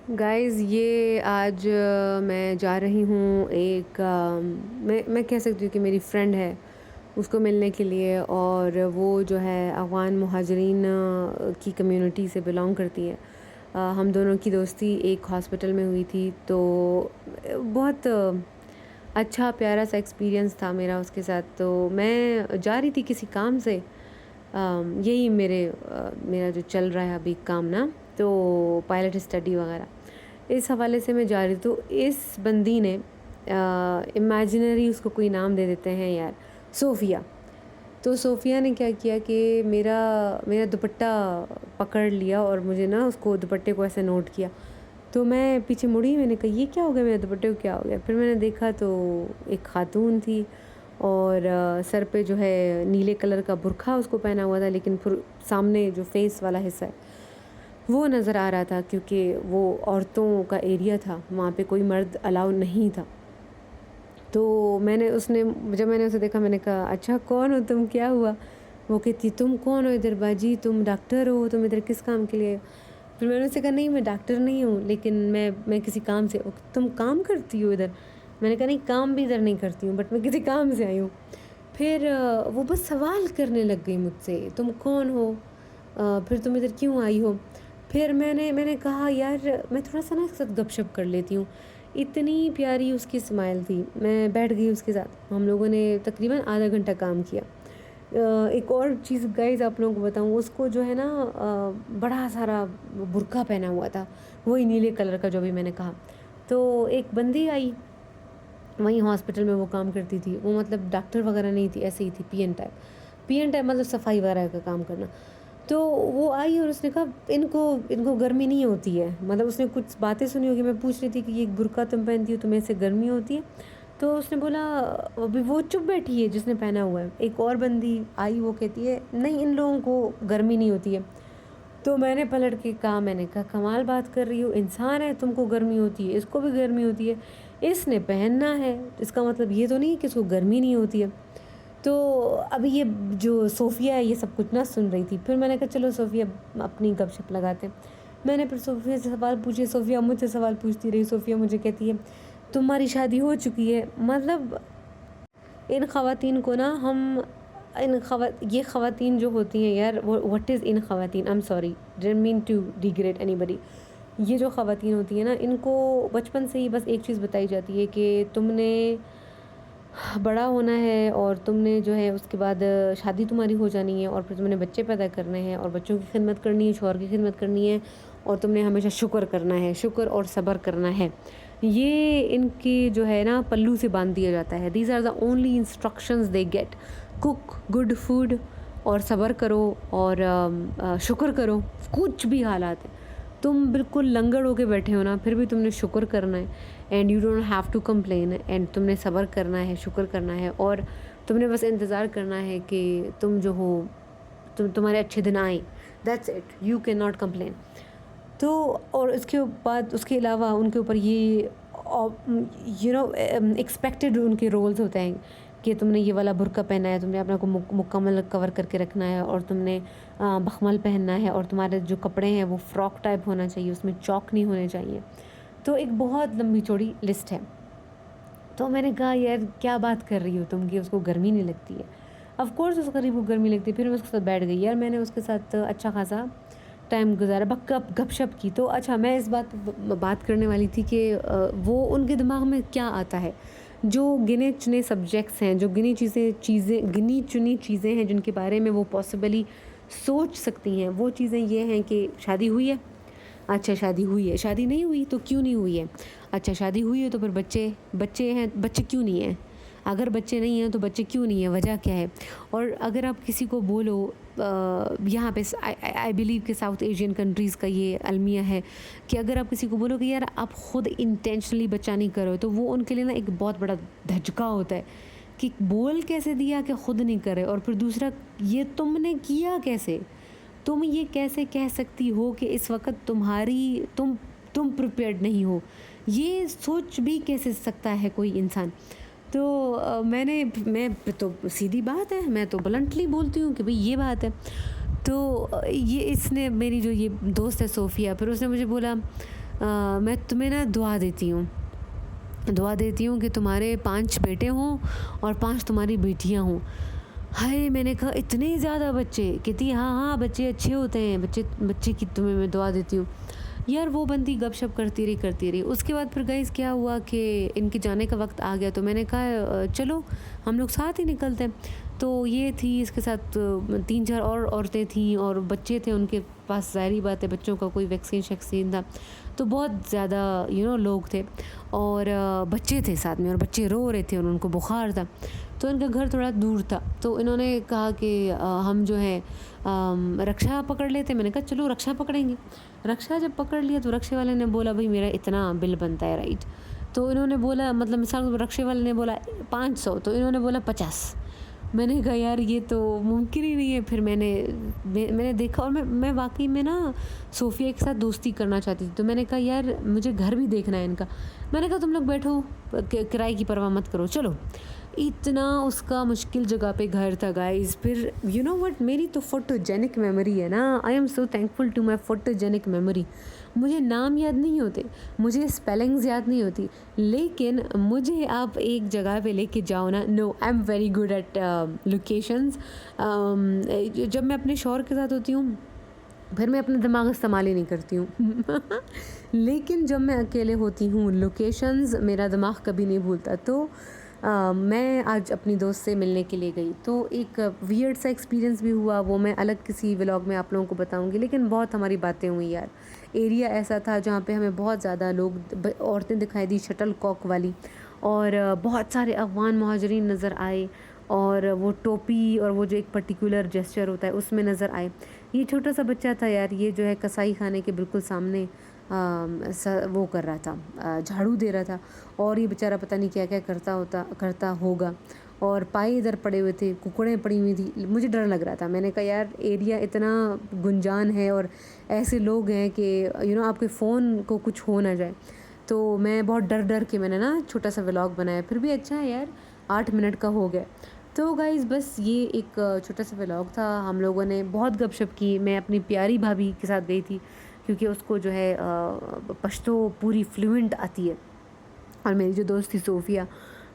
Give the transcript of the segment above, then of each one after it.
Guys ये आज मैं जा रही हूँ एक मैं कह सकती हूँ कि मेरी फ्रेंड है, उसको मिलने के लिए। और वो जो है अफ़गान मुहाजिरीन की कम्युनिटी से बिलॉन्ग करती है। हम दोनों की दोस्ती एक हॉस्पिटल में हुई थी, तो बहुत अच्छा प्यारा सा एक्सपीरियंस था मेरा उसके साथ। तो मैं जा रही थी किसी काम से, यही मेरा जो चल रहा है अभी काम ना, तो पायलट स्टडी वगैरह, इस हवाले से मैं जा रही। तो इस बंदी ने इमेजिनरी उसको कोई नाम दे देते हैं यार, सोफ़िया। तो सोफ़िया ने क्या किया कि मेरा मेरा दुपट्टा पकड़ लिया और मुझे ना उसको दुपट्टे को ऐसे नोट किया। तो मैं पीछे मुड़ी, मैंने कहा ये क्या हो गया, मेरे दुपट्टे को क्या हो गया। फिर मैंने देखा तो एक खातून थी और सर पे जो है नीले कलर का बुर्का उसको पहना हुआ था, लेकिन फिर सामने जो फेस वाला हिस्सा है वो नज़र आ रहा था, क्योंकि वो औरतों का एरिया था, वहाँ पे कोई मर्द अलाउ नहीं था। तो जब मैंने उसे देखा, मैंने कहा अच्छा कौन हो तुम, क्या हुआ। वो कहती तुम कौन हो इधर बाजी, तुम डॉक्टर हो, तुम इधर किस काम के लिए। फिर मैंने उससे कहा नहीं मैं डॉक्टर नहीं हूँ, लेकिन मैं किसी काम से। तुम काम करती हो इधर। मैंने कहा नहीं काम भी इधर नहीं करती हूँ, बट मैं किसी काम से आई हूँ। फिर वो बस सवाल करने लग गई मुझसे, तुम कौन हो, फिर तुम इधर क्यों आई हो। फिर मैंने कहा यार मैं थोड़ा सा ना इसके साथ गपशप कर लेती हूँ। इतनी प्यारी उसकी स्माइल थी, मैं बैठ गई उसके साथ। हम लोगों ने तकरीबन आधा घंटा काम किया। एक और चीज़ गाइस आप लोगों को बताऊँ, उसको जो है ना बड़ा सारा बुर्का पहना हुआ था, वही नीले कलर का जो भी मैंने कहा। तो एक बंदी आई, वहीं हॉस्पिटल में वो काम करती थी। वो मतलब डॉक्टर वगैरह नहीं थी, ऐसे ही थी पीएन टाइप मतलब सफाई वगैरह का काम करना। तो वो आई और उसने कहा इनको इनको गर्मी नहीं होती है। मतलब उसने कुछ बातें सुनी होगी, मैं पूछ रही थी कि ये एक बुर्का तुम पहनती हो, तुम्हें इससे गर्मी होती है। तो उसने बोला, अभी वो चुप बैठी है जिसने पहना हुआ है। एक और बंदी आई, वो कहती है नहीं इन लोगों को गर्मी नहीं होती है। तो मैंने पलट के कहा, मैंने कहा कमाल बात कर रही हो, इंसान है तुमको गर्मी होती है, इसको भी गर्मी होती है, इसने पहनना है, इसका मतलब ये तो नहीं है कि इसको गर्मी नहीं होती है। तो अभी ये जो सोफ़िया है ये सब कुछ ना सुन रही थी। फिर मैंने कहा चलो सोफ़िया अपनी गपशप लगाते हैं। मैंने फिर सोफ़िया से सवाल पूछे, सोफ़िया मुझसे सवाल पूछती रही। सोफ़िया मुझे कहती है तुम्हारी शादी हो चुकी है। मतलब इन ख़वातीन को ना हम ये ख़वातीन जो होती हैं यार, वो व्हाट इज़ इन ख़वातीन, I am sorry, didn't mean to degrade anybody. ये जो ख़वातीन होती हैं ना, इनको बचपन से ही बस एक चीज़ बताई जाती है कि तुमने बड़ा होना है और तुमने जो है उसके बाद शादी तुम्हारी हो जानी है और फिर तुमने बच्चे पैदा करने हैं और बच्चों की खिदमत करनी है, शौहर की खिदमत करनी है, और तुमने हमेशा शुक्र करना है, शुक्र और सब्र करना है। ये इनकी जो है ना पल्लू से बांध दिया जाता है। These are the only instructions they get. Cook good food और सब्र करो और शुक्र करो, कुछ भी हालात है। तुम बिल्कुल लंगड़ होके बैठे हो ना, फिर भी तुमने शुक्र करना है, and you don't have to complain, and तुमने सब्र करना है, शुक्र करना है, और तुमने बस इंतज़ार करना है कि तुम जो हो, तुम्हारे अच्छे दिन आए। That's it, you can not complain. तो और उसके बाद उसके अलावा उनके ऊपर ये एक्सपेक्टेड उनके रोल्स होते हैं कि तुमने ये वाला बुर्का पहना है, तुमने अपने को मुकम्मल कवर करके रखना है, और तुमने बखमल पहनना है, और तुम्हारे जो कपड़े हैं वो फ्रॉक टाइप होना चाहिए, उसमें चौक नहीं होने चाहिए। तो एक बहुत लंबी चौड़ी लिस्ट है। तो मैंने कहा यार क्या बात कर रही हो तुम कि उसको गर्मी नहीं लगती है। ऑफ कोर्स उसको करीब गर्मी लगती है। फिर मैं उसके साथ बैठ गई यार, मैंने उसके साथ अच्छा खासा टाइम गुजारा, गपशप की। तो अच्छा मैं इस बात करने वाली थी कि वो उनके दिमाग में क्या आता है, जो गिने चुने सब्जेक्ट्स हैं, जो गिनी चुनी चीज़ें हैं जिनके बारे में वो पॉसिबली सोच सकती हैं। वो चीज़ें ये हैं कि शादी हुई है, अच्छा शादी हुई है, शादी नहीं हुई तो क्यों नहीं हुई है, अच्छा शादी हुई है तो फिर बच्चे बच्चे हैं, बच्चे क्यों नहीं हैं, अगर बच्चे नहीं हैं तो बच्चे क्यों नहीं हैं, वजह क्या है। और अगर आप किसी को बोलो, यहाँ पे आई बिलीव कि साउथ एशियन कंट्रीज़ का ये अलमिया है कि अगर आप किसी को बोलो कि यार आप ख़ुद इंटेंशनली बच्चा नहीं करो, तो वो उनके लिए ना एक बहुत बड़ा धचका होता है कि बोल कैसे दिया कि ख़ुद नहीं करे, और फिर दूसरा ये तुमने किया कैसे, तुम ये कैसे कह सकती हो कि इस वक्त तुम प्रिपेयर्ड नहीं हो, ये सोच भी कैसे सकता है कोई इंसान। तो मैं तो सीधी बात है, मैं तो ब्लंटली बोलती हूँ कि भाई ये बात है। तो ये इसने मेरी जो ये दोस्त है सोफ़िया, फिर उसने मुझे बोला मैं तुम्हें ना दुआ देती हूँ कि तुम्हारे 5 बेटे हों और 5 तुम्हारी बेटियाँ हों। हाय! मैंने कहा इतने ज़्यादा बच्चे? कहती हाँ, हाँ, बच्चे अच्छे होते हैं, बच्चे बच्चे की तुम्हें मैं दुआ देती हूँ। यार वो बंदी गपशप करती रही। उसके बाद फिर गाइस क्या हुआ कि इनके जाने का वक़्त आ गया, तो मैंने कहा चलो हम लोग साथ ही निकलते हैं। तो ये थी, इसके साथ 3-4 और औरतें थीं और बच्चे थे उनके पास, ज़ाहिर-सी बात है बच्चों का कोई वैक्सीन-शैक्सीन था। तो बहुत ज़्यादा लोग थे और बच्चे थे साथ में और बच्चे रो रहे थे और उनको बुखार था। तो इनका घर थोड़ा दूर था, तो इन्होंने कहा कि हम जो है रक्षा पकड़ लेते। मैंने कहा चलो रक्षा पकड़ेंगे। रक्षा जब पकड़ लिया तो रक्शे वाले ने बोला भाई मेरा इतना बिल बनता है, राइट? तो इन्होंने बोला, मतलब मिसाल रक्शे वाले ने बोला 500, तो इन्होंने बोला 50। मैंने कहा यार ये तो मुमकिन ही नहीं है। फिर मैंने देखा और मैं वाक़ई में ना सोफ़िया के साथ दोस्ती करना चाहती थी। तो मैंने कहा यार मुझे घर भी देखना है इनका। मैंने कहा तुम लोग बैठो, किराए की परवाह मत करो, चलो। इतना उसका मुश्किल जगह पे घर था गाइस। फिर यू नो व्हाट, मेरी तो फोटोजेनिक मेमोरी है ना, I am so thankful to my photogenic memory. मुझे नाम याद नहीं होते, मुझे स्पेलिंग्स याद नहीं होती, लेकिन मुझे आप एक जगह पे लेके जाओ ना, no I am very good at locations. जब मैं अपने शौहर के साथ होती हूँ फिर मैं अपना दिमाग इस्तेमाल ही नहीं करती हूँ लेकिन जब मैं अकेले होती हूँ लोकेशंस मेरा दिमाग कभी नहीं भूलता। तो मैं आज अपनी दोस्त से मिलने के लिए गई, तो एक वियर्ड सा एक्सपीरियंस भी हुआ, वो मैं अलग किसी व्लॉग में आप लोगों को बताऊंगी। लेकिन बहुत हमारी बातें हुई यार। एरिया ऐसा था जहाँ पे हमें बहुत ज़्यादा औरतें दिखाई दी शटल कॉक वाली, और बहुत सारे अफ़गान मुहाजिरीन नज़र आए, और वो टोपी और वो जो एक पर्टिकुलर जेस्चर होता है उसमें नज़र आए। ये छोटा सा बच्चा था यार, ये जो है कसाई खाने के बिल्कुल सामने वो कर रहा था, झाड़ू दे रहा था, और ये बेचारा पता नहीं क्या क्या करता होगा। और पाए इधर पड़े हुए थे, कुकड़ें पड़ी हुई थी, मुझे डर लग रहा था। मैंने कहा यार एरिया इतना गुंजान है और ऐसे लोग हैं कि आपके फ़ोन को कुछ हो ना जाए। तो मैं बहुत डर के मैंने ना छोटा सा व्लॉग बनाया, फिर भी अच्छा है यार, 8 मिनट का हो गया। तो गाइज़ बस ये एक छोटा सा व्लॉग था। हम लोगों ने बहुत गपशप की। मैं अपनी प्यारी भाभी के साथ गई थी क्योंकि उसको जो है पश्तो पूरी फ्लुएंट आती है, और मेरी जो दोस्त थी सोफ़िया,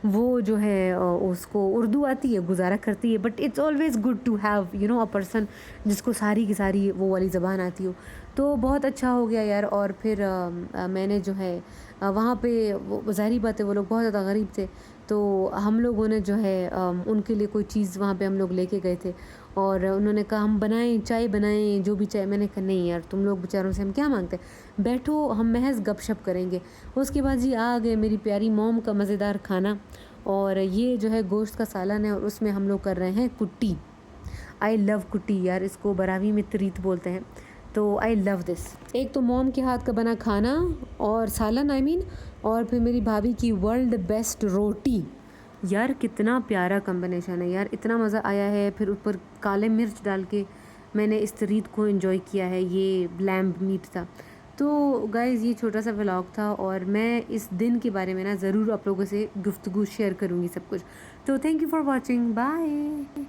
वो जो है उसको उर्दू आती है, गुज़ारा करती है। But it's always good to have a person जिसको सारी की सारी वो वाली ज़बान आती हो। तो बहुत अच्छा हो गया यार। और फिर मैंने जो है वहाँ पे, वो ज़ाहिर बात है वो लोग बहुत ज़्यादा गरीब थे, तो हम लोगों ने जो है उनके लिए कोई चीज़ वहाँ पे हम लोग लेके गए थे, और उन्होंने कहा हम बनाएं, चाय बनाएं, जो भी चाय। मैंने कहा नहीं यार, तुम लोग बेचारों से हम क्या मांगते हैं, बैठो हम महज गपशप करेंगे। उसके बाद जी आ गए मेरी प्यारी मॉम का मज़ेदार खाना, और ये जो है गोश्त का सालन है और उसमें हम लोग कर रहे हैं कुट्टी। आई लव कुट्टी यार, इसको बरावी में तरीत बोलते हैं। तो आई लव दिस। एक तो मॉम के हाथ का बना खाना और सालन, आई मीन, और फिर मेरी भाभी की वर्ल्ड बेस्ट रोटी। यार कितना प्यारा कॉम्बिनेशन है यार, इतना मज़ा आया है। फिर ऊपर काले मिर्च डाल के मैंने इस तरीत को एंजॉय किया है। ये लैम्ब मीट था। तो गाइज़ ये छोटा सा व्लॉग था, और मैं इस दिन के बारे में ना ज़रूर आप लोगों से गुफ्तगू शेयर करूँगी सब कुछ। तो thank you for watching, bye.